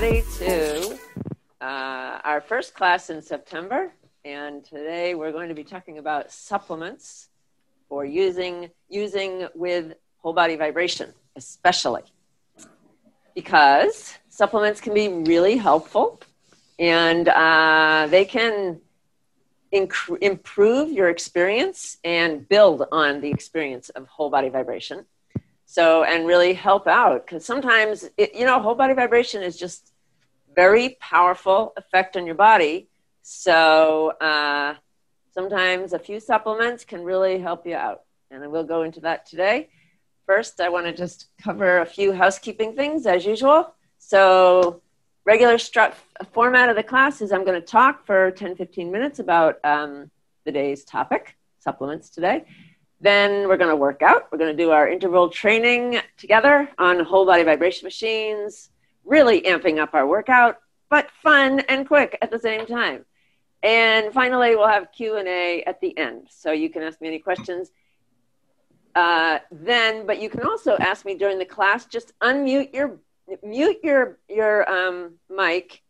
everybody to our first class in September. And today we're going to be talking about supplements for using with whole body vibration, especially because supplements can be really helpful and they can improve your experience and build on the experience of whole body vibration. So, and really help out, because sometimes, whole body vibration is just very powerful effect on your body. So sometimes a few supplements can really help you out. And I will go into that today. First, I want to just cover a few housekeeping things as usual. So regular format of the class is I'm going to talk for 10-15 minutes about the day's topic, supplements today. Then we're going to work out. We're going to do our interval training together on whole body vibration machines, really amping up our workout, but fun and quick at the same time. And finally, we'll have Q&A at the end. So you can ask me any questions then, but you can also ask me during the class. Just mute your mic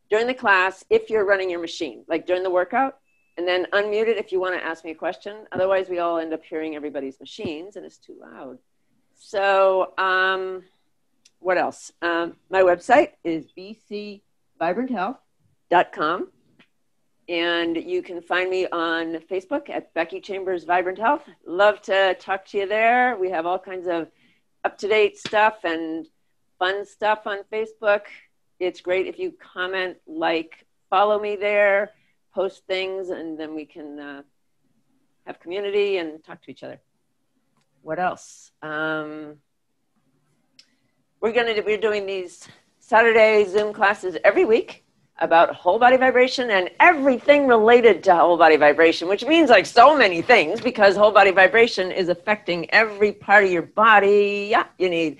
during the class if you're running your machine, like during the workout. And then unmute it if you want to ask me a question. Otherwise, we all end up hearing everybody's machines, and it's too loud. So what else? My website is bcvibranthealth.com. And you can find me on Facebook at Becky Chambers Vibrant Health. Love to talk to you there. We have all kinds of up-to-date stuff and fun stuff on Facebook. It's great if you comment, follow me there, post things, and then we can have community and talk to each other. What else? We're doing these Saturday Zoom classes every week about whole body vibration and everything related to whole body vibration, which means so many things, because whole body vibration is affecting every part of your body. Yeah, you need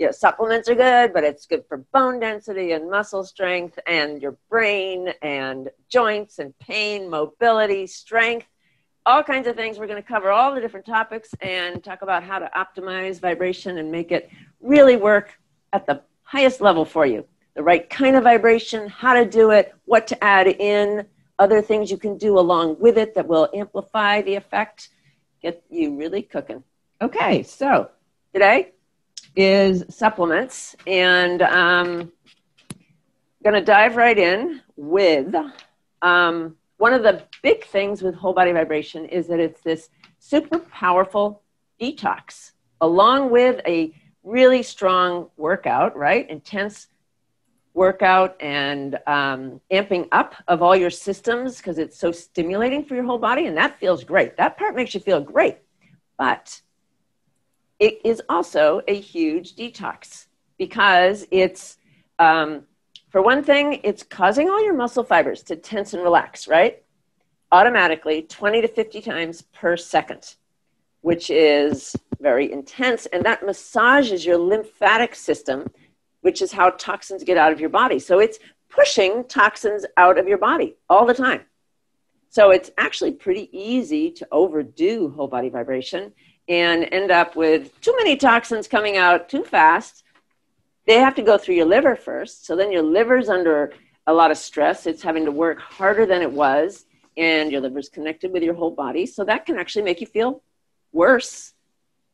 supplements are good, but it's good for bone density and muscle strength and your brain and joints and pain, mobility, strength, all kinds of things. We're going to cover all the different topics and talk about how to optimize vibration and make it really work at the highest level for you. The right kind of vibration, how to do it, what to add in, other things you can do along with it that will amplify the effect, get you really cooking. Okay, so today is supplements, and I'm going to dive right in with one of the big things with whole body vibration is that it's this super powerful detox, along with a really strong workout, right? Intense workout and amping up of all your systems, because it's so stimulating for your whole body, and that feels great. That part makes you feel great, but it is also a huge detox, because it's, for one thing, it's causing all your muscle fibers to tense and relax, right? Automatically, 20 to 50 times per second, which is very intense. And that massages your lymphatic system, which is how toxins get out of your body. So it's pushing toxins out of your body all the time. So it's actually pretty easy to overdo whole body vibration and end up with too many toxins coming out too fast. They have to go through your liver first. So then your liver's under a lot of stress. It's having to work harder than it was, and your liver's connected with your whole body. So that can actually make you feel worse.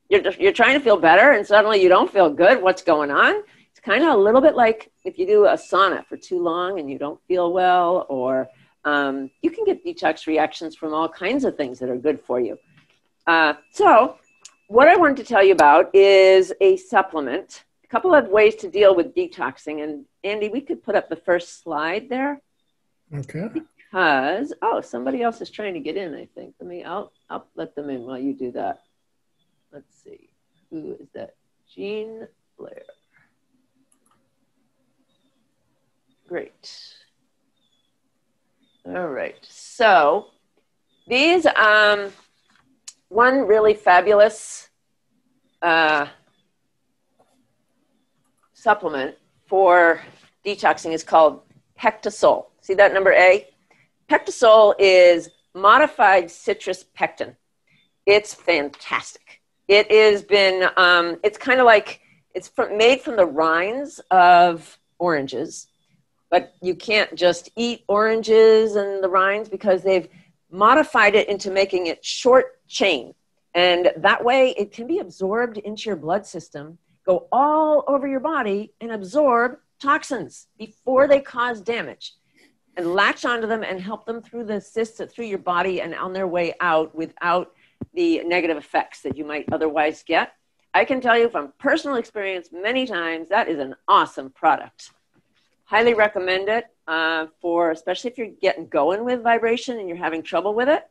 You're trying to feel better, and suddenly you don't feel good. What's going on? It's kind of a little bit like if you do a sauna for too long and you don't feel well, or you can get detox reactions from all kinds of things that are good for you. So what I wanted to tell you about is a supplement, a couple of ways to deal with detoxing. And Andy, we could put up the first slide there. Okay. Because, somebody else is trying to get in, I think. I'll let them in while you do that. Let's see. Who is that? Jean Blair. Great. All right. So these, one really fabulous supplement for detoxing is called Pectisol. See that number A? Pectisol is modified citrus pectin. It's fantastic. It has been, it's kind of like, made from the rinds of oranges. but you can't just eat oranges and the rinds because they've modified it into making it short chain. And that way it can be absorbed into your blood system, go all over your body and absorb toxins before they cause damage, and latch onto them and help them through the cysts, through your body and on their way out without the negative effects that you might otherwise get. I can tell you from personal experience many times, that is an awesome product. Highly recommend it for, especially if you're getting going with vibration and you're having trouble with it.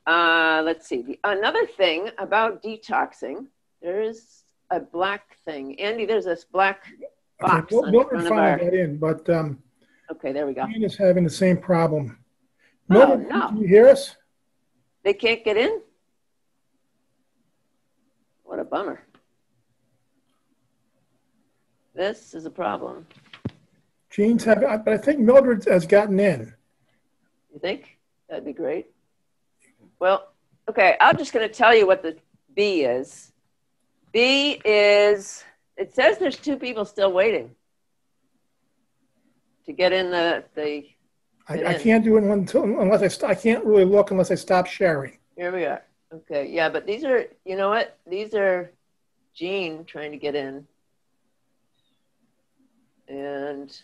Let's see. Another thing about detoxing, there's a black thing. Andy, there's this black box okay, on front of our... that in, but okay, there we go. Ian is having the same problem. Oh, no. Can you hear us? They can't get in? What a bummer. This is a problem. Gene's having, but I think Mildred has gotten in. You think? That'd be great. Well, okay, I'm just going to tell you what the B is. B is, it says there's 2 people still waiting to get in the I can't do it unless I can't really look unless I stop sharing. Here we are. Okay, yeah, but these are, you know what? These are Jean trying to get in. And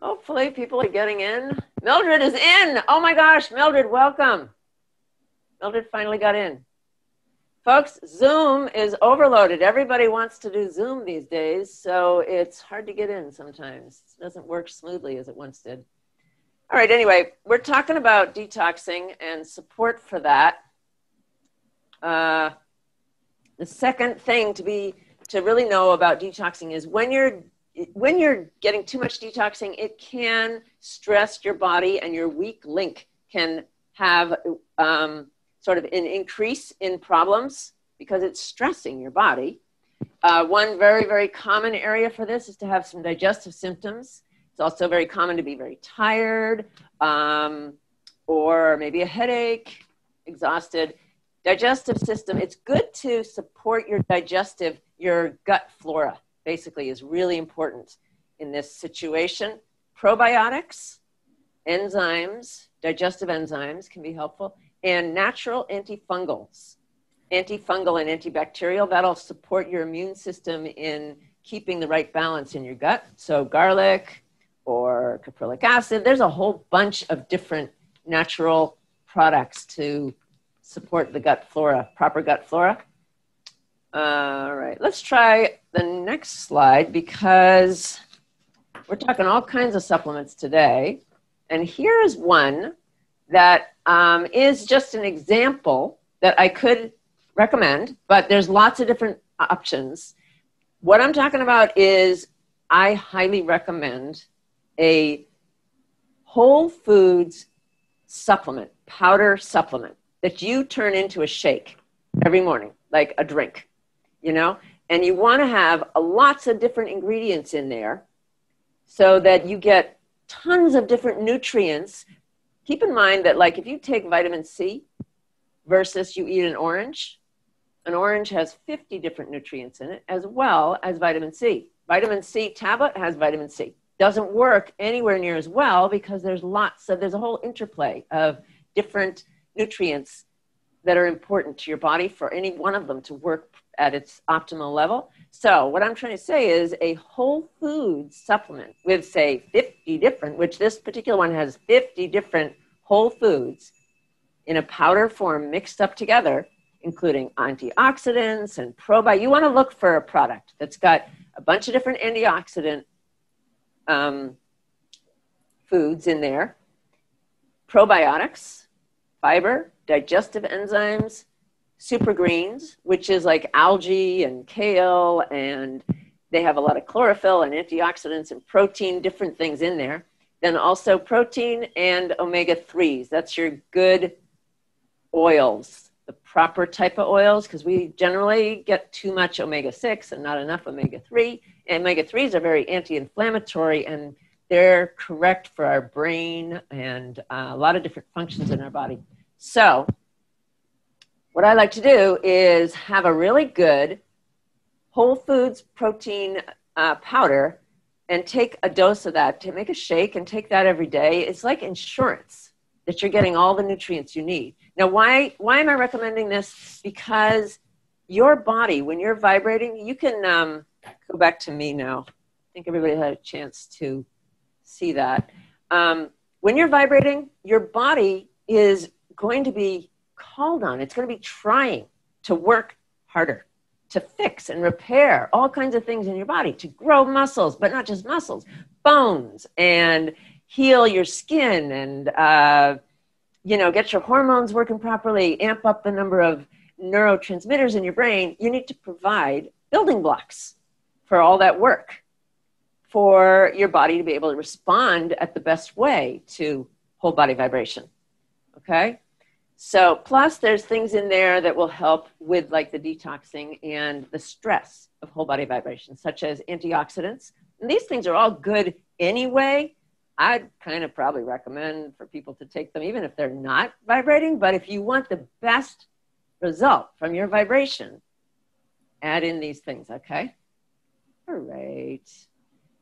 hopefully people are getting in. Mildred is in. Oh my gosh, Mildred, welcome. Mildred finally got in. Folks, Zoom is overloaded. Everybody wants to do Zoom these days, so it's hard to get in sometimes. It doesn't work smoothly as it once did. All right, anyway, we're talking about detoxing and support for that. The second thing to really know about detoxing is when you're getting too much detoxing, it can stress your body, and your weak link can have sort of an increase in problems because it's stressing your body. One very, very common area for this is to have some digestive symptoms. It's also very common to be very tired, or maybe a headache, exhausted. Digestive system, it's good to support your gut flora, basically, is really important in this situation. Probiotics, enzymes, digestive enzymes can be helpful, and natural antifungals. Antifungal and antibacterial, that'll support your immune system in keeping the right balance in your gut. So garlic or caprylic acid, there's a whole bunch of different natural products to support the gut flora, proper gut flora. All right, let's try the next slide because we're talking all kinds of supplements today. And here is one that is just an example that I could recommend, but there's lots of different options. What I'm talking about is I highly recommend a whole foods supplement, powder supplement that you turn into a shake every morning, like a drink, you know? And you want to have lots of different ingredients in there so that you get tons of different nutrients. Keep in mind that, like, if you take vitamin C versus you eat an orange has 50 different nutrients in it, as well as vitamin C. Vitamin C tablet has vitamin C. Doesn't work anywhere near as well because there's a whole interplay of different nutrients that are important to your body for any one of them to work at its optimal level. So what I'm trying to say is a whole food supplement with, say, 50 different, which this particular one has 50 different whole foods in a powder form mixed up together, including antioxidants and probiotics. You want to look for a product that's got a bunch of different antioxidant foods in there, probiotics, fiber, digestive enzymes, super greens, which is like algae and kale, and they have a lot of chlorophyll and antioxidants and protein, different things in there. Then also protein and omega-3s. That's your good oils, the proper type of oils, because we generally get too much omega-6 and not enough omega-3. And omega-3s are very anti-inflammatory, and they're correct for our brain and a lot of different functions in our body. So what I like to do is have a really good whole foods protein powder and take a dose of that, to make a shake and take that every day. It's like insurance that you're getting all the nutrients you need. Now, why am I recommending this? Because your body, when you're vibrating, you can go back to me now. I think everybody had a chance to see that. When you're vibrating, your body is going to be called on. It's going to be trying to work harder, to fix and repair all kinds of things in your body, to grow muscles, but not just muscles, bones, and heal your skin, and get your hormones working properly, amp up the number of neurotransmitters in your brain. You need to provide building blocks for all that work, for your body to be able to respond at the best way to whole body vibration. Okay? So plus there's things in there that will help with like the detoxing and the stress of whole body vibration, such as antioxidants. And these things are all good anyway. I'd kind of probably recommend for people to take them even if they're not vibrating. But if you want the best result from your vibration, add in these things, okay? All right.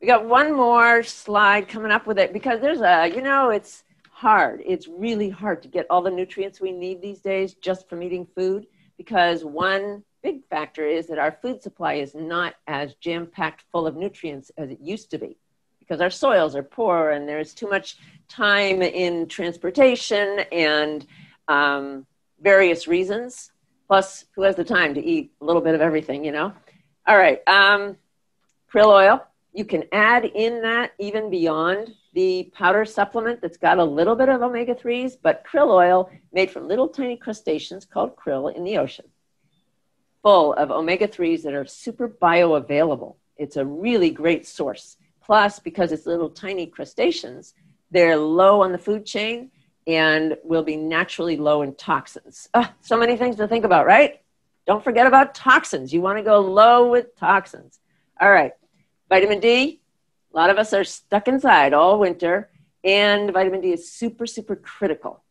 We got one more slide coming up with it because there's it's hard. It's really hard to get all the nutrients we need these days just from eating food, because one big factor is that our food supply is not as jam-packed full of nutrients as it used to be, because our soils are poor and there's too much time in transportation and various reasons. Plus, who has the time to eat a little bit of everything, All right, krill oil. You can add in that even beyond the powder supplement that's got a little bit of omega-3s, but krill oil made from little tiny crustaceans called krill in the ocean, full of omega-3s that are super bioavailable. It's a really great source. Plus, because it's little tiny crustaceans, they're low on the food chain and will be naturally low in toxins. So many things to think about, right? Don't forget about toxins. You want to go low with toxins. All right. Vitamin D. A lot of us are stuck inside all winter, and vitamin D is super, super critical.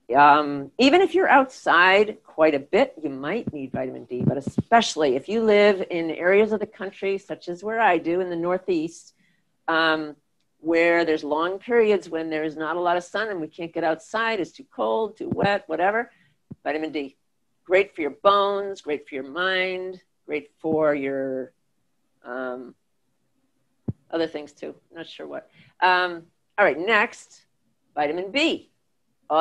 Even if you're outside quite a bit, you might need vitamin D, but especially if you live in areas of the country, such as where I do in the Northeast, where there's long periods when there's not a lot of sun and we can't get outside, it's too cold, too wet, whatever. Vitamin D, great for your bones, great for your mind, great for your other things too. Not sure what. All right, next, vitamin B.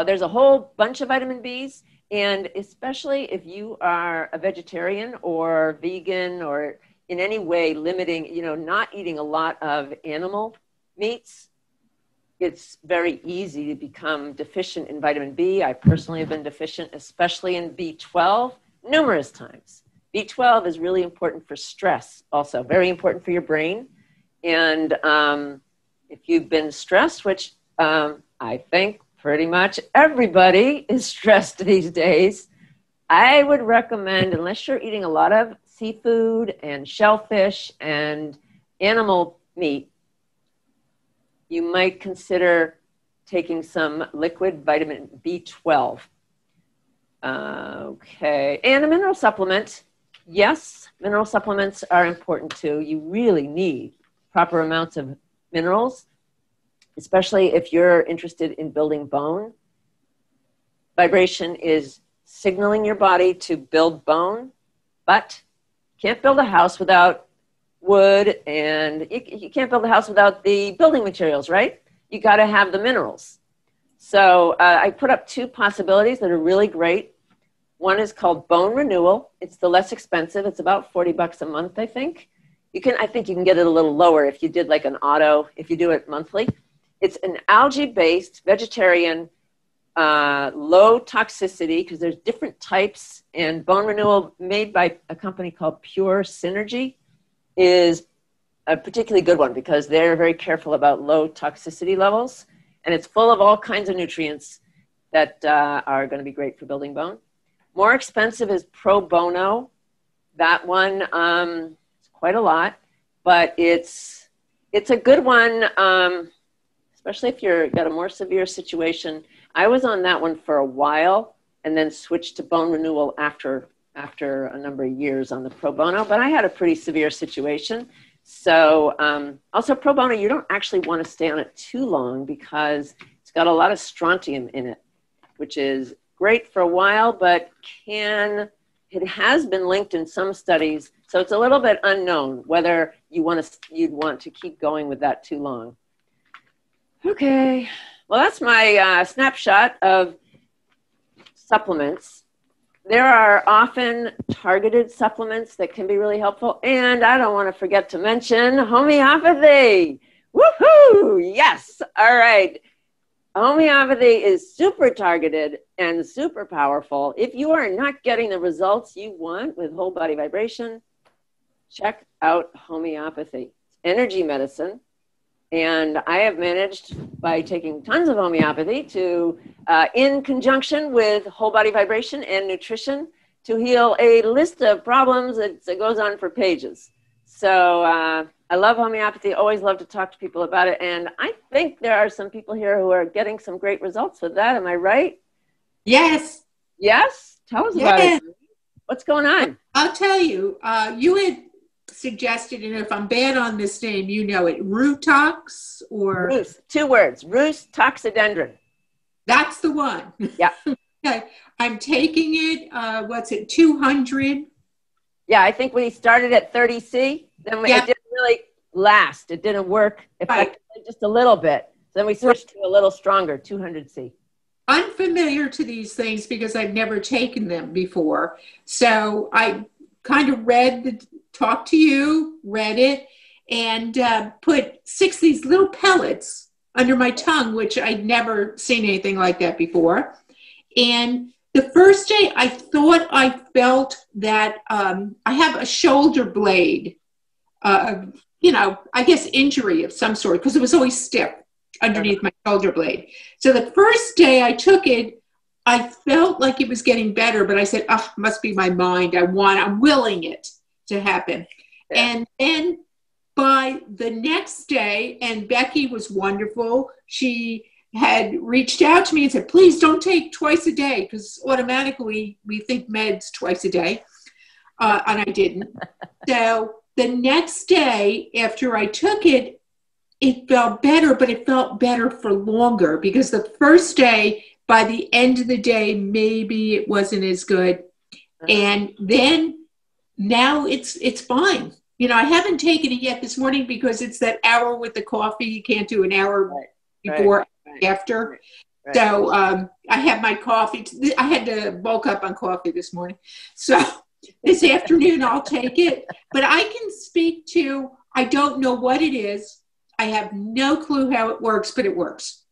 There's a whole bunch of vitamin Bs, and especially if you are a vegetarian or vegan or in any way limiting, not eating a lot of animal meats, it's very easy to become deficient in vitamin B. I personally have been deficient, especially in B12, numerous times. B12 is really important for stress also, very important for your brain. And if you've been stressed, which I think pretty much everybody is stressed these days, I would recommend, unless you're eating a lot of seafood and shellfish and animal meat, you might consider taking some liquid vitamin B12. Okay, and a mineral supplement. Yes, mineral supplements are important too. You really need proper amounts of minerals, especially if you're interested in building bone. Vibration is signaling your body to build bone, but you can't build a house without wood, and you can't build a house without the building materials, right? You got to have the minerals. So I put up two possibilities that are really great. One is called Bone Renewal. It's the less expensive. It's about $40 a month, I think. I think you can get it a little lower if you did like an auto, if you do it monthly. It's an algae-based, vegetarian, low toxicity, because there's different types, and Bone Renewal, made by a company called Pure Synergy, is a particularly good one because they're very careful about low toxicity levels, and it's full of all kinds of nutrients that are going to be great for building bone. More expensive is Pro Bono. That one, quite a lot, but it's a good one, especially if you've got a more severe situation. I was on that one for a while and then switched to Bone Renewal after a number of years on the Pro Bono, but I had a pretty severe situation. So also pro bono, you don't actually want to stay on it too long because it's got a lot of strontium in it, which is great for a while, but it has been linked in some studies. So it's a little bit unknown whether you'd want to keep going with that too long. Okay, well, that's my snapshot of supplements. There are often targeted supplements that can be really helpful. And I don't want to forget to mention homeopathy. Woohoo! Yes. All right. Homeopathy is super targeted and super powerful. If you are not getting the results you want with whole body vibration, check out homeopathy. It's energy medicine. And I have managed, by taking tons of homeopathy, to, in conjunction with whole body vibration and nutrition, to heal a list of problems that goes on for pages. So I love homeopathy, always love to talk to people about it. And I think there are some people here who are getting some great results with that. Am I right? Yes. Yes? Tell us about it. What's going on? I'll tell you. You had suggested, and if I'm bad on this name, you know it, Rootox or... Rhus, 2 words, Rhus toxidendron. That's the one. Yeah. Okay. I'm taking it, what's it, 200? Yeah, I think we started at 30C, then it didn't really last. It didn't work effectively, just a little bit. Then we switched to a little stronger, 200C. Unfamiliar to these things because I've never taken them before. So I kind of talked to you, read it, and put 6 of these little pellets under my tongue, which I'd never seen anything like that before. And the first day I thought I felt that I have a shoulder blade, I guess injury of some sort, because it was always stiff underneath my shoulder blade. So the first day I took it, I felt like it was getting better, but I said, oh, it must be my mind. I'm willing it to happen. Yeah. And then by the next day, and Becky was wonderful, she had reached out to me and said, please don't take twice a day, because automatically we think meds twice a day. And I didn't. So the next day after I took it, it felt better, but it felt better for longer, because the first day, by the end of the day, maybe it wasn't as good. And then now it's fine. I haven't taken it yet this morning because it's that hour with the coffee. You can't do an hour before, after. Right. So I have my coffee. I had to bulk up on coffee this morning. So this afternoon I'll take it. But I can speak to, I don't know what it is. I have no clue how it works, but it works.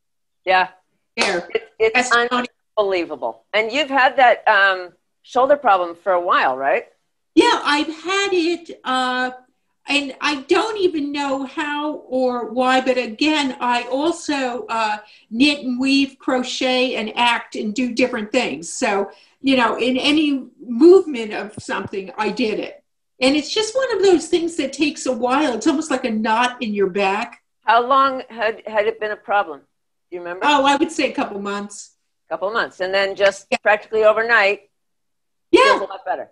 Yeah. There. It's unbelievable. And you've had that shoulder problem for a while, right? Yeah, I've had it, and I don't even know how or why, but again, I also knit and weave, crochet, and act and do different things. So, in any movement of something, I did it. And it's just one of those things that takes a while. It's almost like a knot in your back. How long had it been a problem? Do you remember? Oh, I would say a couple months. And then just practically overnight, it feels a lot better.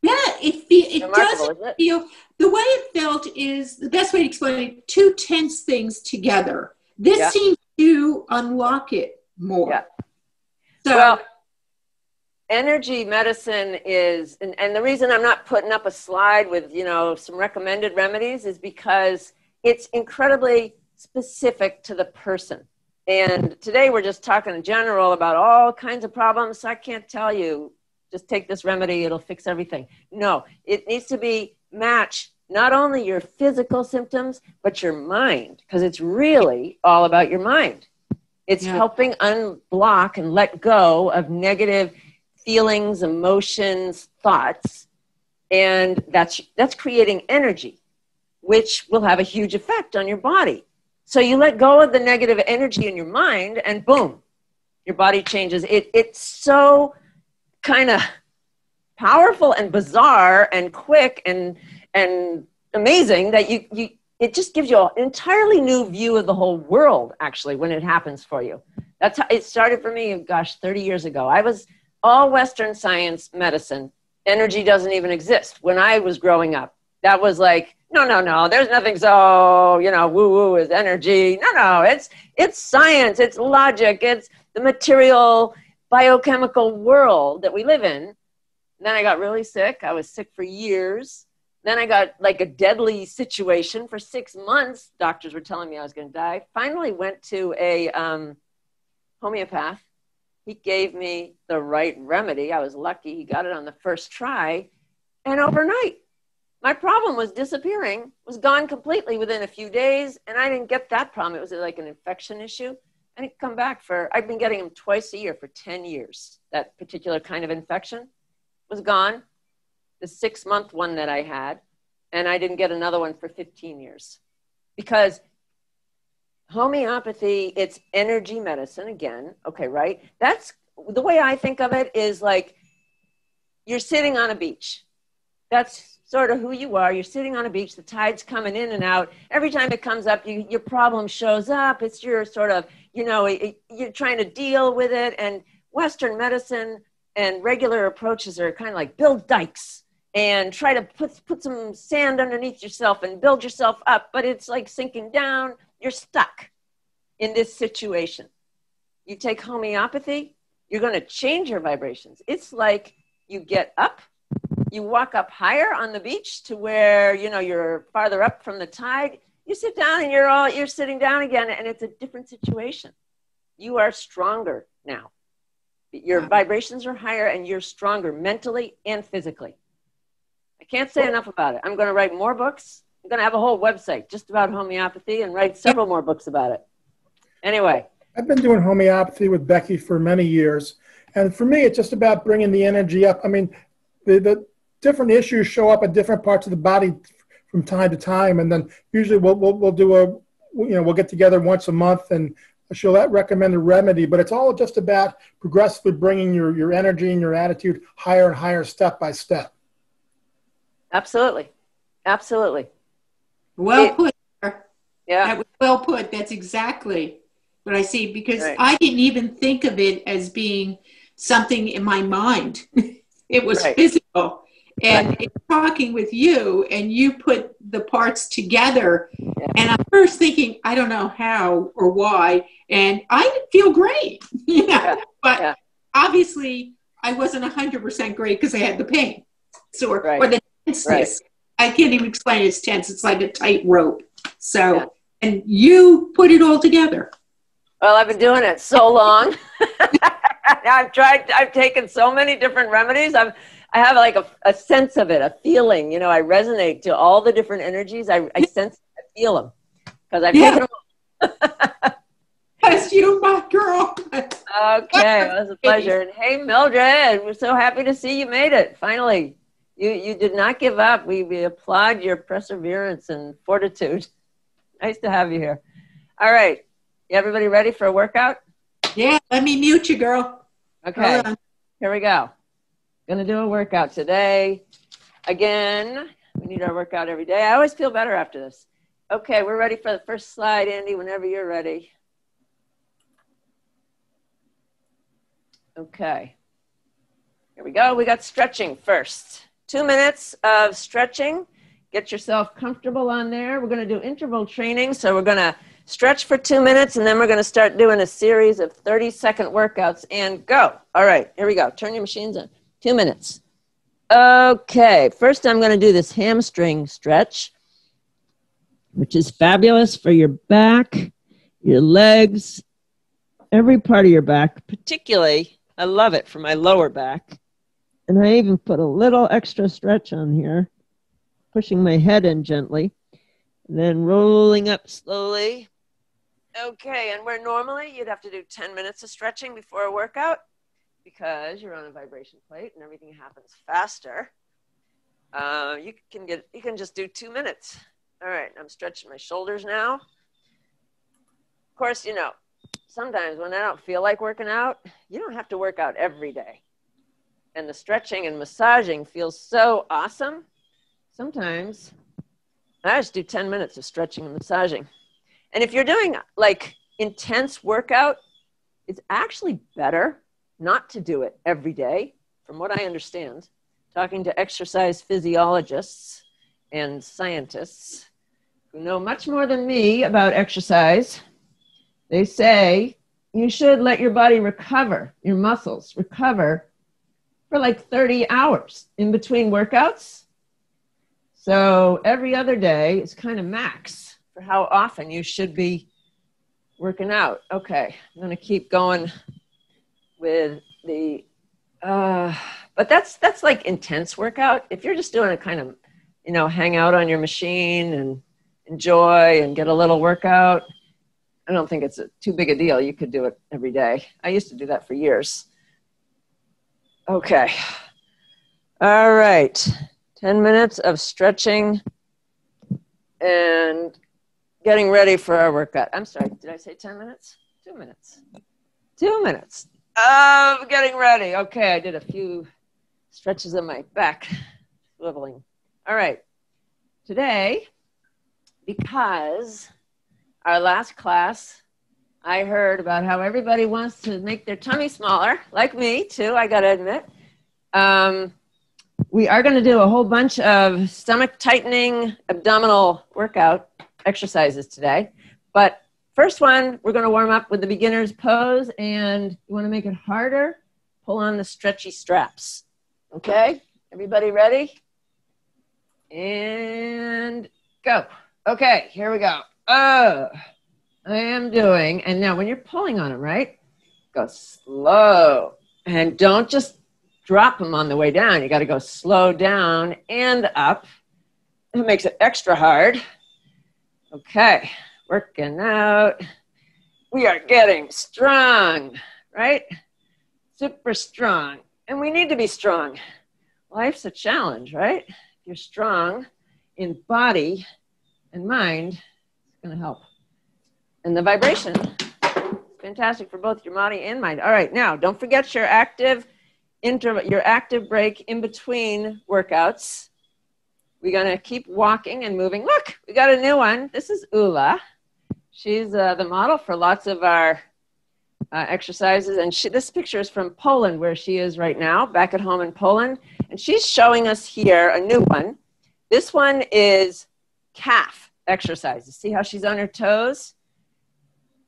Yeah, it doesn't feel, the way it felt is, the best way to explain it, 2 tense things together. This seems to unlock it more. Yeah. So, well, energy medicine is, and the reason I'm not putting up a slide with, some recommended remedies is because it's incredibly specific to the person. And today we're just talking in general about all kinds of problems. So I can't tell you, just take this remedy, it'll fix everything. No, it needs to be match not only your physical symptoms, but your mind, because it's really all about your mind. It's helping unblock and let go of negative feelings, emotions, thoughts, and that's creating energy, which will have a huge effect on your body. So you let go of the negative energy in your mind, and boom, your body changes. It's so kind of powerful and bizarre and quick and amazing that it just gives you an entirely new view of the whole world, actually, when it happens for you. That's how it started for me, 30 years ago. I was all Western science medicine. Energy doesn't even exist. When I was growing up, that was like No. There's nothing so, woo-woo is energy. No. It's science. It's logic. It's the material, biochemical world that we live in. And then I got really sick. I was sick for years. Then I got like a deadly situation for 6 months. Doctors were telling me I was going to die. Finally went to a homeopath. He gave me the right remedy. I was lucky. He got it on the first try. And overnight, my problem was disappearing, was gone completely within a few days. And I didn't get that problem. It was like an infection issue. I didn't come back I've been getting them twice a year for 10 years. That particular kind of infection was gone. The 6-month one that I had, and I didn't get another one for 15 years. Because homeopathy, it's energy medicine again. Okay, right? That's the way I think of it is like you're sitting on a beach. That's sort of who you are. You're sitting on a beach. The tide's coming in and out. Every time it comes up, your problem shows up. It's your sort of, you're trying to deal with it. And Western medicine and regular approaches are kind of like build dikes and try to put some sand underneath yourself and build yourself up. But it's like sinking down. You're stuck in this situation. You take homeopathy, you're going to change your vibrations. It's like you get up, you walk up higher on the beach to where, you're farther up from the tide. You sit down and you're sitting down again, and it's a different situation. You are stronger now. Your vibrations are higher and you're stronger mentally and physically. I can't say enough about it. I'm going to write more books. I'm going to have a whole website just about homeopathy and write several more books about it. Anyway. I've been doing homeopathy with Becky for many years. And for me, it's just about bringing the energy up. I mean, the different issues show up at different parts of the body from time to time. And then usually we'll get together once a month and she'll recommend a remedy. But it's all just about progressively bringing your energy and your attitude higher and higher step by step. Absolutely. Well put. Yeah. That was well put. That's exactly what I see, because right. I didn't even think of it as being something in my mind. It was right. physical. And right. in talking with you, and you put the parts together, and I'm first thinking, I don't know how or why, and I feel great, but obviously I wasn't 100% great because I had the pain. So, or the tenseness. Right. I can't even explain it. It's tense. It's like a tight rope. So, and you put it all together. Well, I've been doing it so long. I've taken so many different remedies. I have like a sense of it, a feeling, I resonate to all the different energies. I sense, I feel them because I've taken them all. Bless you, my girl. Okay, it was a pleasure. And hey, Mildred, we're so happy to see you made it. Finally, you did not give up. We applaud your perseverance and fortitude. Nice to have you here. All right. Everybody ready for a workout? Yeah, let me mute you, girl. Okay, here we go. Gonna do a workout today. Again, we need our workout every day. I always feel better after this. Okay, we're ready for the first slide, Andy, whenever you're ready. Okay, here we go. We got stretching first. 2 minutes of stretching. Get yourself comfortable on there. We're gonna do interval training, so we're gonna stretch for 2 minutes, and then we're going to start doing a series of 30-second workouts and go. All right, here we go. Turn your machines on. 2 minutes. Okay, first I'm going to do this hamstring stretch, which is fabulous for your back, your legs, every part of your back. Particularly, I love it for my lower back. And I even put a little extra stretch on here, pushing my head in gently, and then rolling up slowly. Okay, and where normally you'd have to do 10 minutes of stretching before a workout, because you're on a vibration plate and everything happens faster, you can just do 2 minutes. All right, I'm stretching my shoulders now. Of course, sometimes when I don't feel like working out, you don't have to work out every day. And the stretching and massaging feels so awesome. Sometimes I just do 10 minutes of stretching and massaging. And if you're doing like intense workout, it's actually better not to do it every day, from what I understand, talking to exercise physiologists and scientists who know much more than me about exercise. They say you should let your body recover, your muscles recover for like 30 hours in between workouts. So every other day is kind of max for how often you should be working out. Okay, I'm going to keep going with the, but that's like intense workout. If you're just doing a kind of, hang out on your machine and enjoy and get a little workout, I don't think it's too big a deal. You could do it every day. I used to do that for years. Okay. All right. 10 minutes of stretching and getting ready for our workout. I'm sorry, did I say 10 minutes? 2 minutes. 2 minutes of getting ready. Okay, I did a few stretches of my back, swiveling. All right. Today, because our last class, I heard about how everybody wants to make their tummy smaller, like me too, I gotta admit. We are gonna do a whole bunch of stomach tightening abdominal workout exercises today. But first one, we're gonna warm up with the beginner's pose, and you wanna make it harder, pull on the stretchy straps. Okay, everybody ready? And go. Okay, here we go. I am doing, and now when you're pulling on them, right, go slow. And don't just drop them on the way down. You got to go slow down and up. It makes it extra hard. Okay, working out. We are getting strong, right? Super strong. And we need to be strong. Life's a challenge, right? If you're strong in body and mind, it's going to help. And the vibration, fantastic for both your body and mind. All right, now don't forget your active break in between workouts. We're gonna keep walking and moving. Look, we got a new one. This is Ula. She's the model for lots of our exercises. And this picture is from Poland, where she is right now, back at home in Poland. And she's showing us here a new one. This one is calf exercises. See how she's on her toes?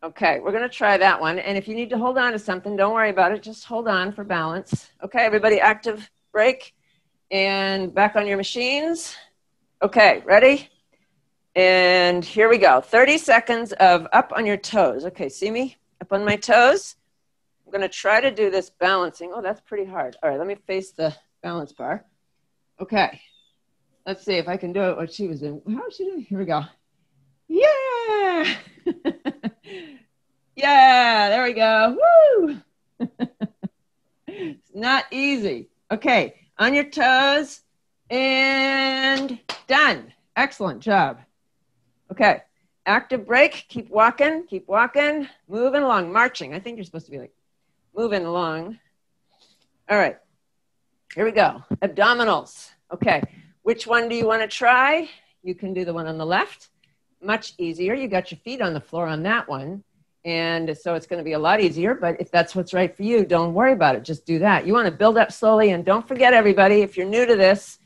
Okay, we're going to try that one. And if you need to hold on to something, don't worry about it. Just hold on for balance. Okay, everybody, active break. And back on your machines. Okay, ready? And here we go. 30 seconds of up on your toes. Okay, see me? Up on my toes. I'm going to try to do this balancing. Oh, that's pretty hard. All right, let me face the balance bar. Okay, let's see if I can do it what she was doing. How is she doing? Here we go. Yeah! Yeah, there we go. Woo! It's not easy. Okay, on your toes and done. Excellent job. Okay, active break. Keep walking, moving along, marching. I think you're supposed to be like moving along. All right, here we go. Abdominals. Okay, which one do you want to try? You can do the one on the left. Much easier. You got your feet on the floor on that one. And so it's going to be a lot easier, but if that's what's right for you, don't worry about it. Just do that. You want to build up slowly, and don't forget, everybody, if you're new to this,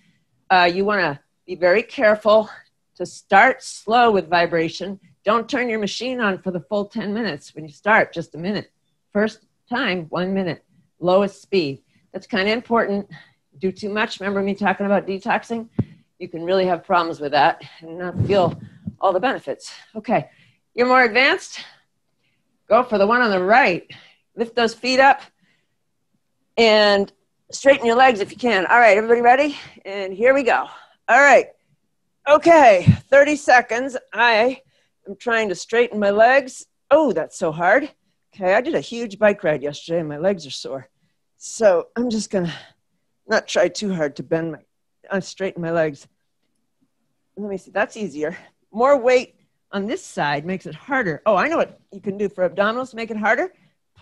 you want to be very careful to start slow with vibration. Don't turn your machine on for the full 10 minutes. When you start, just a minute. First time, 1 minute. Lowest speed. That's kind of important. Do too much. Remember me talking about detoxing? You can really have problems with that and not feel all the benefits. Okay, you're more advanced. Go for the one on the right. Lift those feet up and straighten your legs if you can. All right, everybody ready? And here we go. All right. Okay, 30 seconds. I am trying to straighten my legs. Oh, that's so hard. Okay, I did a huge bike ride yesterday and my legs are sore. So I'm just going to not try too hard to straighten my legs. Let me see, that's easier. More weight on this side makes it harder. Oh, I know what you can do for abdominals to make it harder.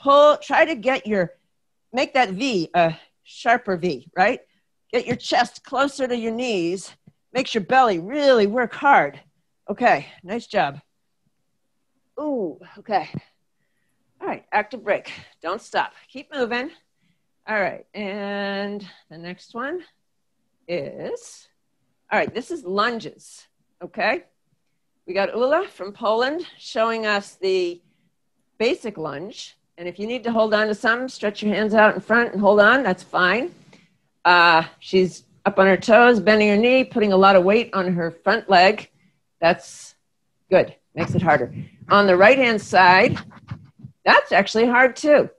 Try to make that V a sharper V, right? Get your chest closer to your knees. Makes your belly really work hard. Okay, nice job. Ooh, okay. All right, active break. Don't stop. Keep moving. All right, and the next one is All right, this is lunges, okay? We got Ula from Poland showing us the basic lunge. And if you need to hold on to something, stretch your hands out in front and hold on, that's fine. She's up on her toes, bending her knee, putting a lot of weight on her front leg. That's good, makes it harder. On the right-hand side, that's actually hard too.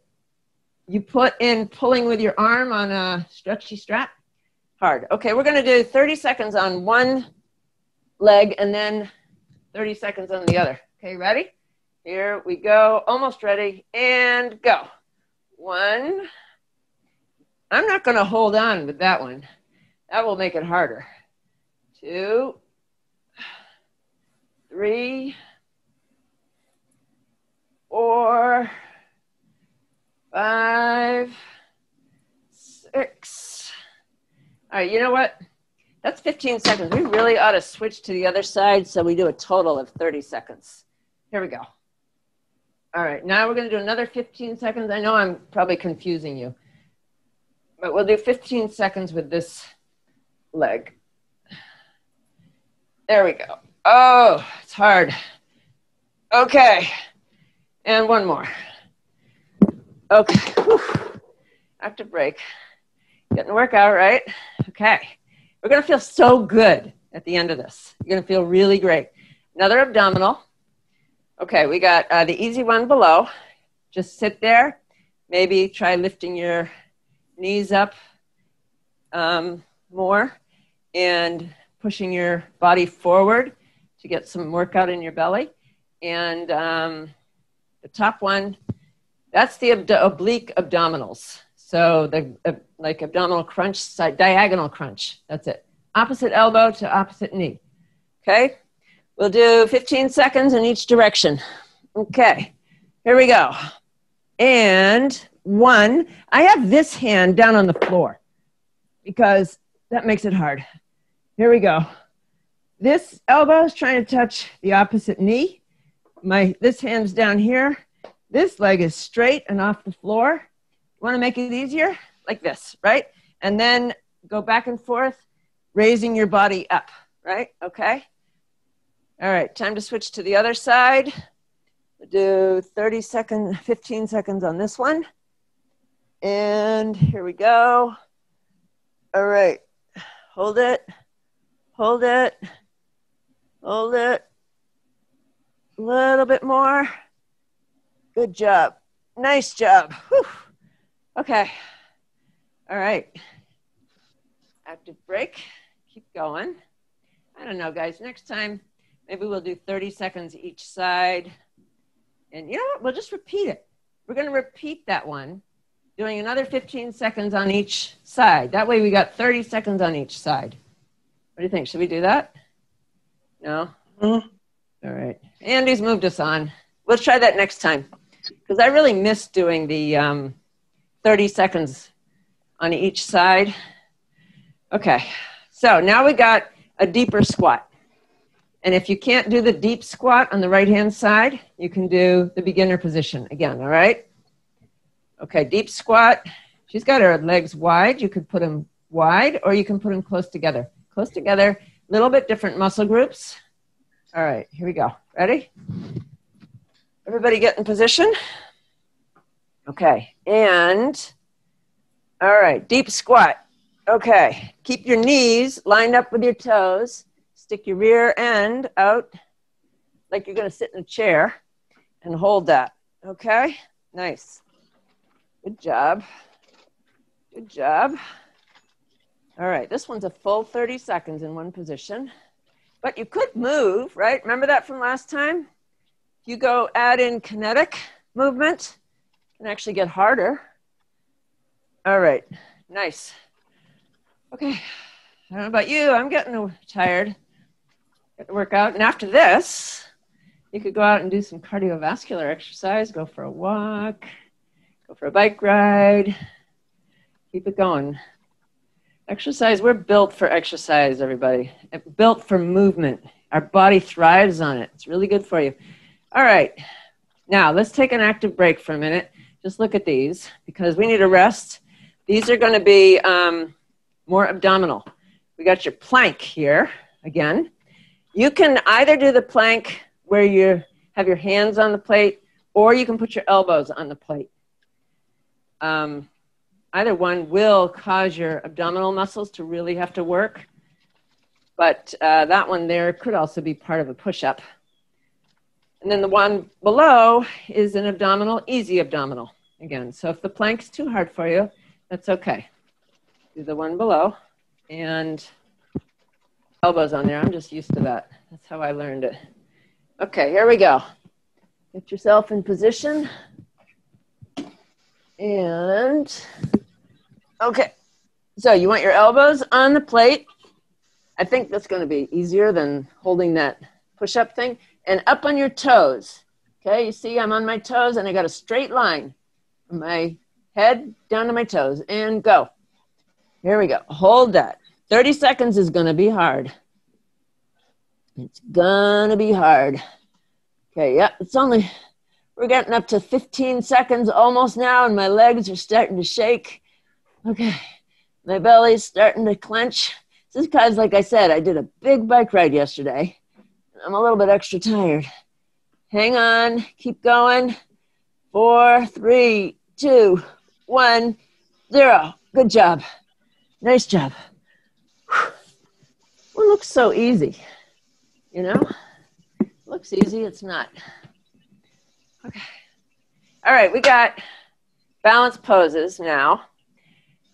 You put in pulling with your arm on a stretchy strap, hard. Okay, we're gonna do 30 seconds on one leg and then 30 seconds on the other. Okay, ready? Here we go, almost ready, and go. 1. I'm not gonna hold on with that one. That will make it harder. 2, 3, 4, 5, 6. All right, you know what? That's 15 seconds. We really ought to switch to the other side so we do a total of 30 seconds. Here we go. All right, now we're going to do another 15 seconds. I know I'm probably confusing you, but we'll do 15 seconds with this leg. There we go. Oh, it's hard. Okay, and one more. Okay, whew. Active break. Getting the workout, right? Okay, we're going to feel so good at the end of this. You're going to feel really great. Another abdominal. Okay, we got the easy one below. Just sit there. Maybe try lifting your knees up more and pushing your body forward to get some workout in your belly. And the top one, that's the oblique abdominals. So the like abdominal crunch, side, diagonal crunch. That's it. Opposite elbow to opposite knee. Okay? We'll do 15 seconds in each direction. Okay, here we go. And 1, I have this hand down on the floor because that makes it hard. Here we go. This elbow is trying to touch the opposite knee. This hand's down here. This leg is straight and off the floor. Want to make it easier? Like this, right? And then go back and forth, raising your body up, right? Okay. All right, time to switch to the other side. We'll do 15 seconds on this one. And here we go. All right, hold it, hold it, hold it. A little bit more. Good job, nice job. Whew. Okay, all right. Active break, keep going. I don't know, guys, next time, maybe we'll do 30 seconds each side. And you know what? We'll just repeat it. We're going to repeat that one, doing another 15 seconds on each side. That way we got 30 seconds on each side. What do you think? Should we do that? No? Mm-hmm. All right. Andy's moved us on. We'll try that next time because I really miss doing the 30 seconds on each side. Okay. So now we got a deeper squat. And if you can't do the deep squat on the right-hand side, you can do the beginner position again, all right? Okay, deep squat. She's got her legs wide. You could put them wide or you can put them close together. Close together, a little bit different muscle groups. All right, here we go. Ready? Everybody get in position. Okay, and all right, deep squat. Okay, keep your knees lined up with your toes. Stick your rear end out like you're going to sit in a chair and hold that. Okay? Nice. Good job. Good job. All right, this one's a full 30 seconds in one position. But you could move, right? Remember that from last time? If you go add in kinetic movement, it can actually get harder. All right, nice. Okay, I don't know about you, I'm getting tired. Get the workout. And after this, you could go out and do some cardiovascular exercise, go for a walk, go for a bike ride, keep it going. Exercise, we're built for exercise, everybody. Built for movement. Our body thrives on it. It's really good for you. All right, now let's take an active break for a minute. Just look at these because we need a rest. These are going to be more abdominal. we got your plank here again. You can either do the plank where you have your hands on the plate, or you can put your elbows on the plate. Either one will cause your abdominal muscles to really have to work, but that one there could also be part of a push-up. And then the one below is an abdominal, easy abdominal again. So if the plank's too hard for you, that's okay. Do the one below and elbows on there. I'm just used to that. That's how I learned it. Okay, here we go. Get yourself in position. And, okay. So you want your elbows on the plate. I think that's going to be easier than holding that push-up thing. And up on your toes. Okay, you see I'm on my toes and I got a straight line from my head down to my toes. And go. Here we go. Hold that. 30 seconds is going to be hard. It's going to be hard. Okay, yeah, we're getting up to 15 seconds almost now, and my legs are starting to shake. Okay, my belly's starting to clench. This is because, like I said, I did a big bike ride yesterday. I'm a little bit extra tired. Hang on, keep going. 4, 3, 2, 1, 0. Good job. Nice job. Whew. Well, it looks so easy, you know? It looks easy, it's not. Okay. All right, we got balance poses now.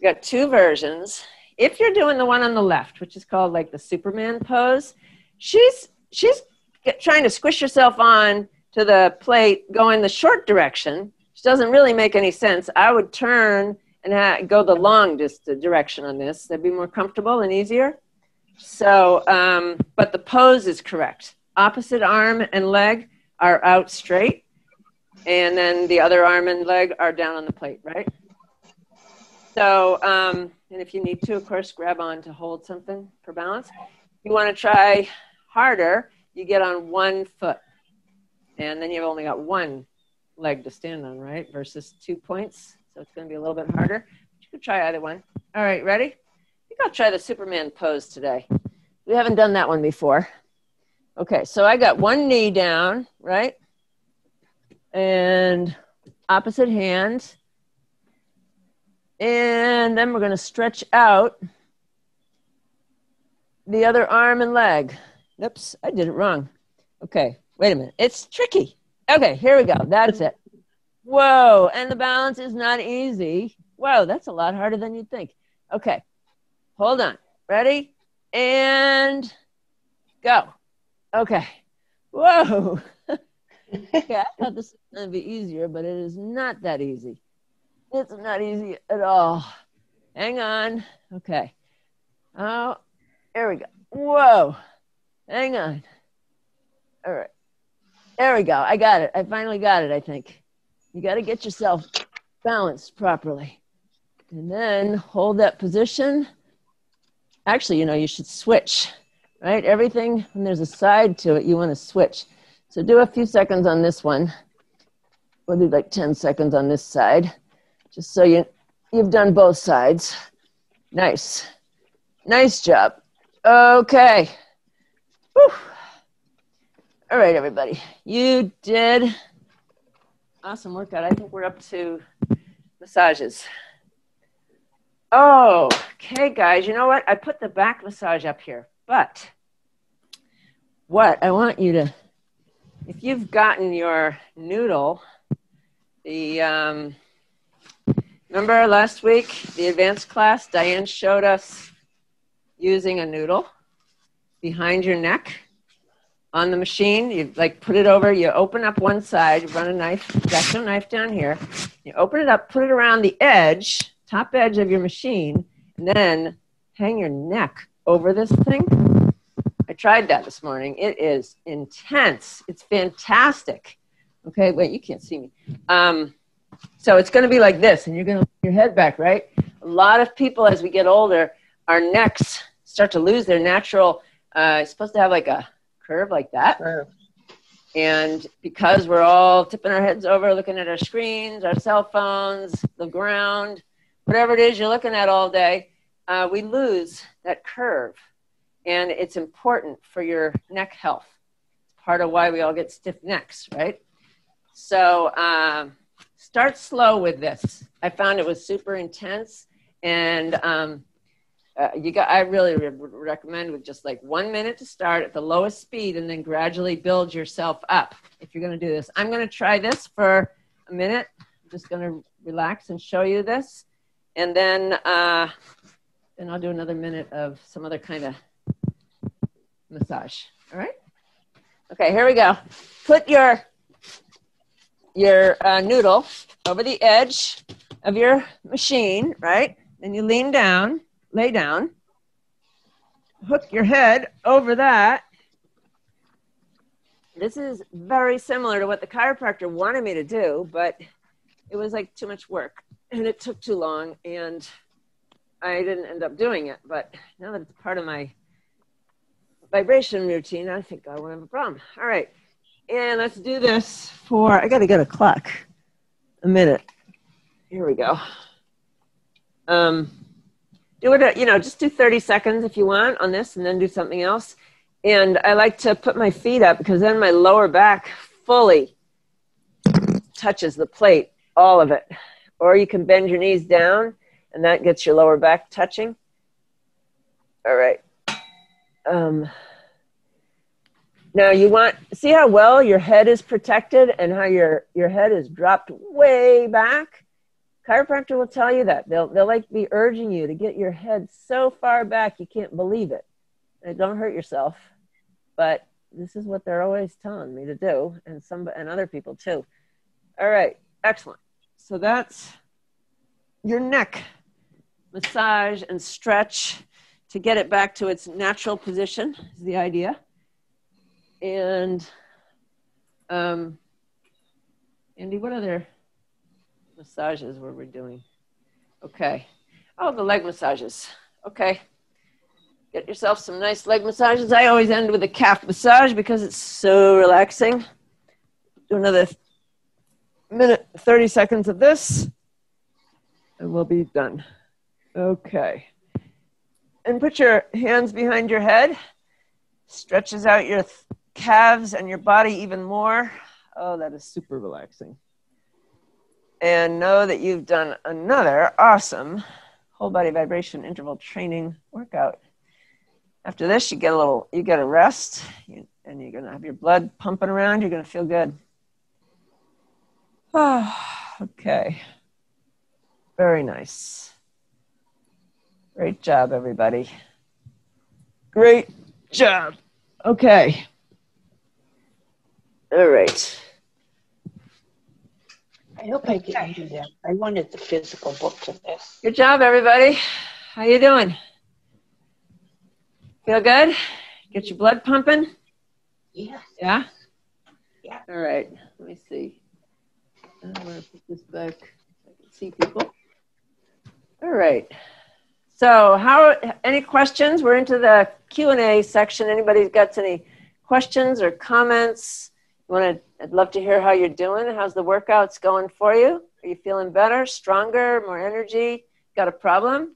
We got 2 versions. If you're doing the one on the left, which is called like the Superman pose, she's trying to squish herself on to the plate going the short direction, which doesn't really make any sense. I would turn and go the long direction on this. That'd be more comfortable and easier. So, but the pose is correct. Opposite arm and leg are out straight, and then the other arm and leg are down on the plate, right? So, and if you need to, of course, grab on to hold something for balance. If you want to try harder, you get on one foot, and then you've only got one leg to stand on, right? Versus 2 points. So it's going to be a little bit harder. You could try either one. All right, ready? I think I'll try the Superman pose today. We haven't done that one before. Okay, so I got one knee down, right? And opposite hand. And then we're going to stretch out the other arm and leg. Oops, I did it wrong. Okay, wait a minute. It's tricky. Okay, here we go. That's it. Whoa, and the balance is not easy. Whoa, that's a lot harder than you'd think. Okay, hold on. Ready? And go. Okay. Whoa. Okay, I thought this was going to be easier, but it is not that easy. It's not easy at all. Hang on. Okay. Oh, there we go. Whoa. Hang on. All right. There we go. I got it. I finally got it, I think. You got to get yourself balanced properly. And then hold that position. Actually, you know, you should switch, right? Everything, when there's a side to it, you want to switch. So do a few seconds on this one. We'll do like 10 seconds on this side, just so you've done both sides. Nice. Nice job. Okay. Whew. All right, everybody. You did awesome workout. I think we're up to massages. Oh, okay, guys. You know what? I put the back massage up here, but what I want you to, if you've gotten your noodle, remember last week, the advanced class, Diane showed us using a noodle behind your neck on the machine. You like put it over, you open up one side, you run a knife, you got your knife down here, you open it up, put it around the edge, top edge of your machine, and then hang your neck over this thing. I tried that this morning. It is intense. It's fantastic. Okay, wait, you can't see me. So it's going to be like this, and you're going to put your head back, right? A lot of people, as we get older, our necks start to lose their natural, it's supposed to have like a curve like that. And because we're all tipping our heads over, looking at our screens, our cell phones, the ground, whatever it is you're looking at all day, we lose that curve. And it's important for your neck health. It's part of why we all get stiff necks, right? So start slow with this. I found it was super intense. And I really would recommend with just like 1 minute to start at the lowest speed and then gradually build yourself up if you're going to do this. I'm going to try this for a minute. I'm just going to relax and show you this. And then I'll do another minute of some other kind of massage. All right. Okay, here we go. Put your noodle over the edge of your machine, right? Then you lean down, lay down, hook your head over that. This is very similar to what the chiropractor wanted me to do, but it was like too much work and it took too long and I didn't end up doing it. But now that it's part of my vibration routine, I think I won't have a problem. All right. And let's do this for, I got to get a clock. A minute. Here we go. Do it, just do 30 seconds if you want on this and then do something else. And I like to put my feet up because then my lower back fully touches the plate, all of it. Or you can bend your knees down and that gets your lower back touching. All right. Now you see how well your head is protected and how your head is dropped way back? Chiropractor will tell you that. They'll like be urging you to get your head so far back you can't believe it. And don't hurt yourself. But this is what they're always telling me to do, and other people too. All right, excellent. So that's your neck massage and stretch to get it back to its natural position is the idea. And Andy, what other massages were we doing? Okay. Oh, the leg massages. Okay. Get yourself some nice leg massages. I always end with a calf massage because it's so relaxing. Do another minute, 30 seconds of this, and we'll be done. Okay. And put your hands behind your head. Stretches out your calves and your body even more. Oh, that is super relaxing. And know that you've done another awesome whole body vibration interval training workout. After this, you get a rest, and you're going to have your blood pumping around. You're going to feel good. Oh, okay. Very nice. Great job, everybody. Great job. Okay. All right. I hope I didn't do that. I wanted the physical book for this. Good job, everybody. How you doing? Feel good? Get your blood pumping? Yeah. Yeah? Yeah. All right. Let me see. I'm going to put this back so I can see people. All right. So any questions? We're into the Q&A section. Anybody's got any questions or comments? I'd love to hear how you're doing. How's the workouts going for you? Are you feeling better, stronger, more energy? Got a problem?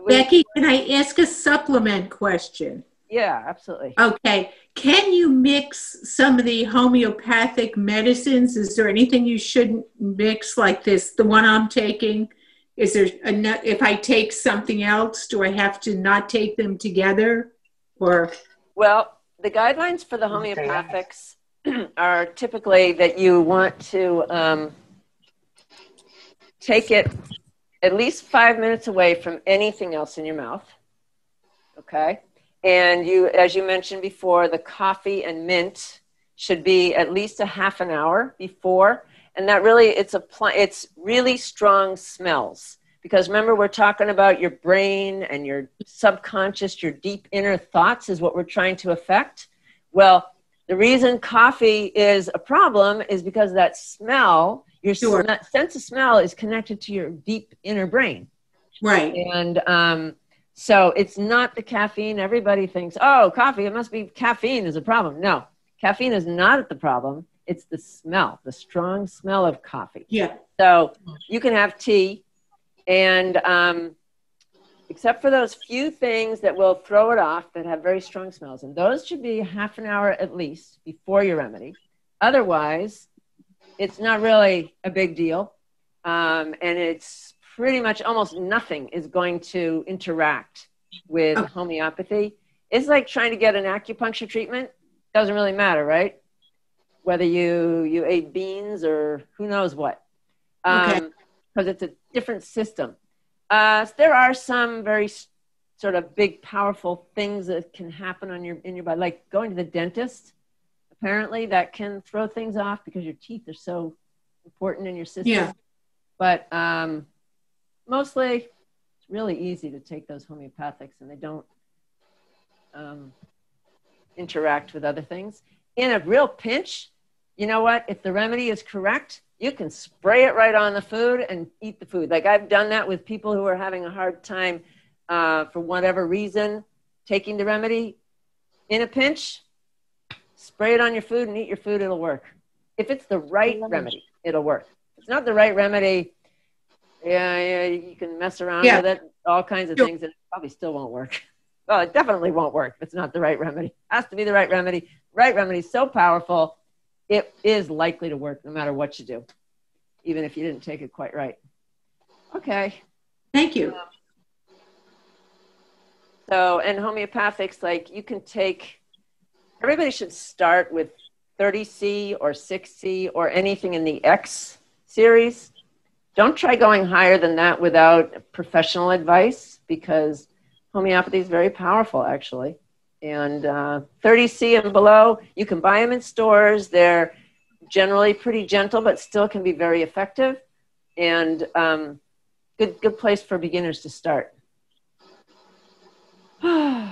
Becky, can I ask a supplement question? Yeah, absolutely. Okay. Can you mix some of the homeopathic medicines? Is there anything you shouldn't mix like this, the one I'm taking? Is there if I take something else, do I have to not take them together? Or well, the guidelines for the homeopathics are typically that you want to take it at least 5 minutes away from anything else in your mouth. Okay. And as you mentioned before, the coffee and mint should be at least a half an hour before. And that really, it's really strong smells. Because remember, we're talking about your brain and your subconscious, your deep inner thoughts is what we're trying to affect. Well, the reason coffee is a problem is because that smell, your sense of smell is connected to your deep inner brain. Right. And so it's not the caffeine. Everybody thinks, oh, coffee, it must be caffeine is a problem. No, caffeine is not the problem. It's the smell, the strong smell of coffee. Yeah. So you can have tea and except for those few things that will throw it off that have very strong smells. And those should be half an hour at least before your remedy. Otherwise, it's not really a big deal. And it's pretty much almost nothing is going to interact with homeopathy. It's like trying to get an acupuncture treatment. Doesn't really matter, right? Whether you ate beans or who knows what. Because it's a different system. There are some very sort of big, powerful things that can happen in your body, like going to the dentist. Apparently, that can throw things off because your teeth are so important in your system. Yeah. But mostly, it's really easy to take those homeopathics, and they don't interact with other things. In a real pinch, you know what? If the remedy is correct, you can spray it right on the food and eat the food. Like I've done that with people who are having a hard time for whatever reason taking the remedy. In a pinch, spray it on your food and eat your food. It'll work. If it's the right remedy, it'll work. If it's not the right remedy, yeah, you can mess around with it, all kinds of things, and it probably still won't work. Well, it definitely won't work if it's not the right remedy. It has to be the right remedy. Right remedy is so powerful, it is likely to work no matter what you do, even if you didn't take it quite right. Okay. Thank you. So, and homeopathics, like you can take, everybody should start with 30C or 6C or anything in the X series. Don't try going higher than that without professional advice, because homeopathy is very powerful, actually. And 30C and below, you can buy them in stores. They're generally pretty gentle, but still can be very effective. And good place for beginners to start. Any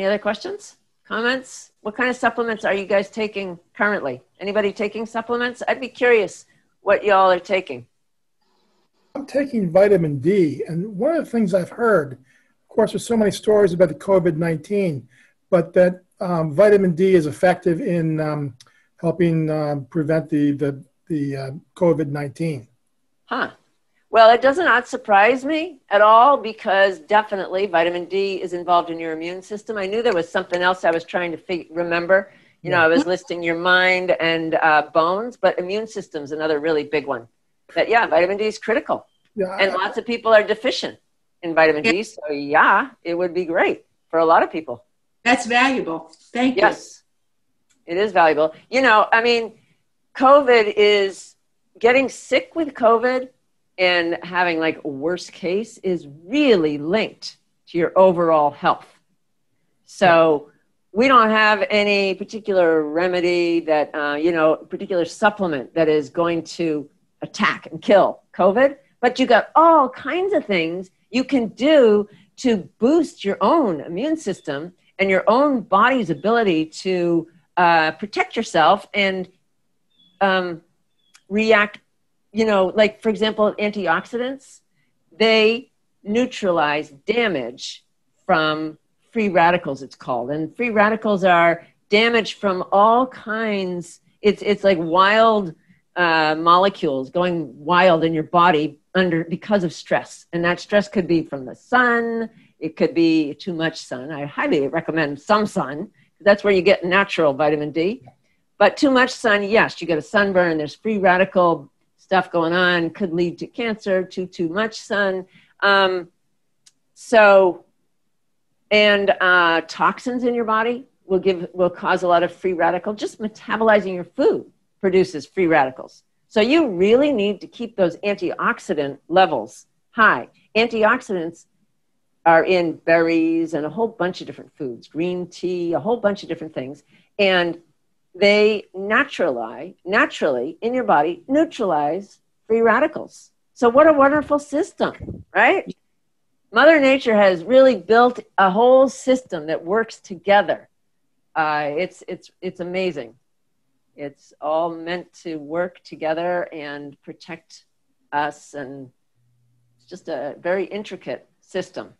other questions, comments? What kind of supplements are you guys taking currently? Anybody taking supplements? I'd be curious what y'all are taking. I'm taking vitamin D, and one of the things I've heard, of course, there's so many stories about the COVID-19, but that vitamin D is effective in helping prevent the COVID-19. Huh. Well, it does not surprise me at all, because definitely vitamin D is involved in your immune system. I knew there was something else I was trying to remember. You know, I was listing your mind and bones, but immune system's another really big one. But yeah, vitamin D is critical. Yeah, and lots of people are deficient in vitamin D. So yeah, it would be great for a lot of people. That's valuable. Thank you. Yes, it is valuable. You know, I mean, COVID is getting sick with COVID and having like a worst case is really linked to your overall health. So we don't have any particular remedy that, particular supplement that is going to attack and kill COVID, but you got all kinds of things you can do to boost your own immune system and your own body's ability to protect yourself and react. You know, like, for example, antioxidants, they neutralize damage from free radicals, it's called. And free radicals are damage from all kinds. It's like wild molecules going wild in your body because of stress. And that stress could be from the sun. It could be too much sun. I highly recommend some sun. That's where you get natural vitamin D. But too much sun, yes, you get a sunburn. There's free radical stuff going on, could lead to cancer, too much sun. Toxins in your body will cause a lot of free radical. Just metabolizing your food produces free radicals. So you really need to keep those antioxidant levels high. Antioxidants are in berries and a whole bunch of different foods, green tea, a whole bunch of different things. And they naturally in your body neutralize free radicals. So what a wonderful system, right? Mother Nature has really built a whole system that works together. It's amazing. It's all meant to work together and protect us, and it's just a very intricate system.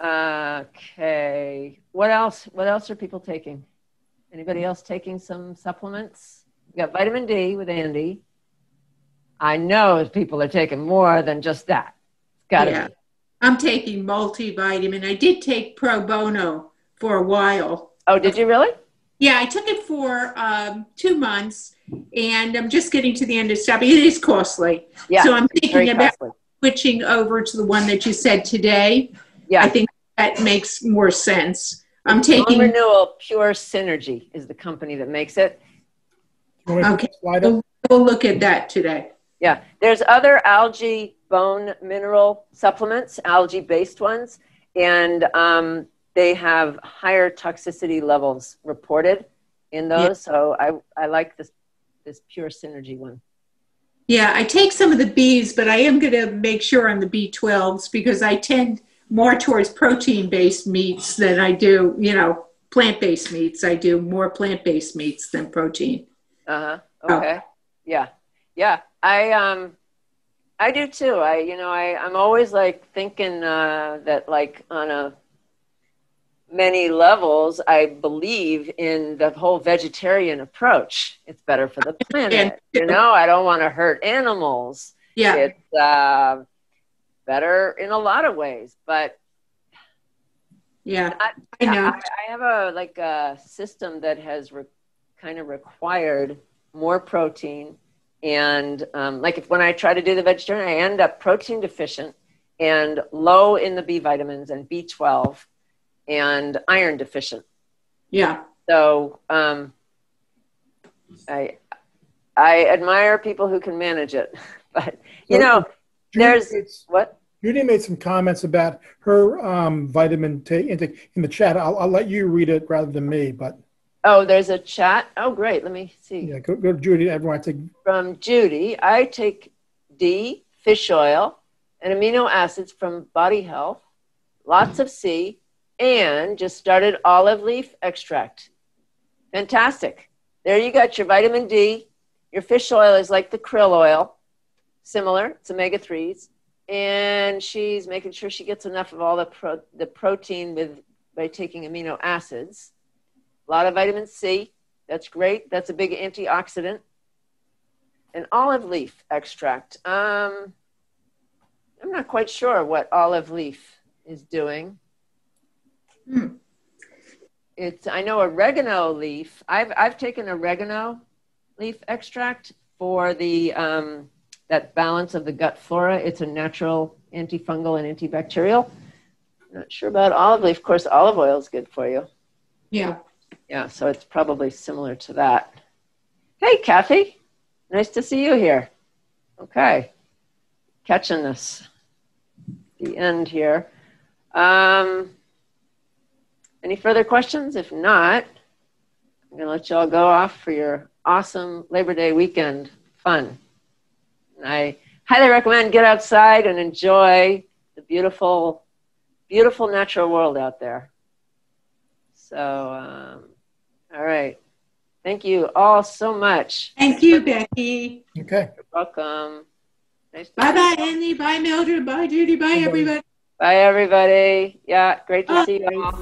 Okay, what else? What else are people taking? Anybody else taking some supplements? We got vitamin D with Andy. I know people are taking more than just that. Got Yeah. it. I'm taking multivitamin. I did take Pro Bono for a while. Oh, did you really? Yeah, I took it for 2 months, and I'm just getting to the end of stopping. It is costly. Yeah. So I'm Very thinking about costly. switching over to the one that you said today. Yeah. I think that makes more sense. I'm Bone taking, Renewal Pure Synergy is the company that makes it. You want me to put okay, the slide up? we'll look at that today. Yeah, there's other algae bone mineral supplements, algae-based ones, and they have higher toxicity levels reported in those. Yeah. So I like this Pure Synergy one. Yeah, I take some of the Bs, but I am going to make sure on the B12s because I tend more towards protein-based meats than I do, plant-based meats. I do more plant-based meats than protein. Uh-huh. Okay. Yeah. Yeah. I do too. I'm always like thinking that like on many levels, I believe in the whole vegetarian approach. It's better for the planet. I don't want to hurt animals. Yeah. It's better in a lot of ways, but yeah, I know. I have a system that has kind of required more protein. And when I try to do the vegetarian, I end up protein deficient and low in the B vitamins and B12 and iron deficient. Yeah. So I admire people who can manage it, but Judy made some comments about her vitamin intake in the chat. I'll let you read it rather than me, but. Oh, there's a chat. Oh, great. Let me see. Yeah, go to Judy. Everyone, From Judy, I take D, fish oil, and amino acids from Body Health, lots of C, and just started olive leaf extract. Fantastic. There you got your vitamin D. Your fish oil is like the krill oil, similar. It's omega-3s. And she's making sure she gets enough of all the protein by taking amino acids. A lot of vitamin C. That's great. That's a big antioxidant. And olive leaf extract. I'm not quite sure what olive leaf is doing. I know oregano leaf. I've taken oregano leaf extract for the that balance of the gut flora. It's a natural antifungal and antibacterial. Not sure about olive leaf. Of course, olive oil is good for you. Yeah. Yeah, so it's probably similar to that. Hey, Kathy. Nice to see you here. Okay. Catching this. The end here. Any further questions? If not, I'm going to let you all go off for your awesome Labor Day weekend fun. And I highly recommend get outside and enjoy the beautiful, beautiful natural world out there. So, all right. Thank you all so much. Thank you, Becky. Okay. You're welcome. Nice to Bye-bye, Andy. Bye, Mildred. Bye, Judy. Bye, everybody. Bye, everybody. Yeah, great to see you all.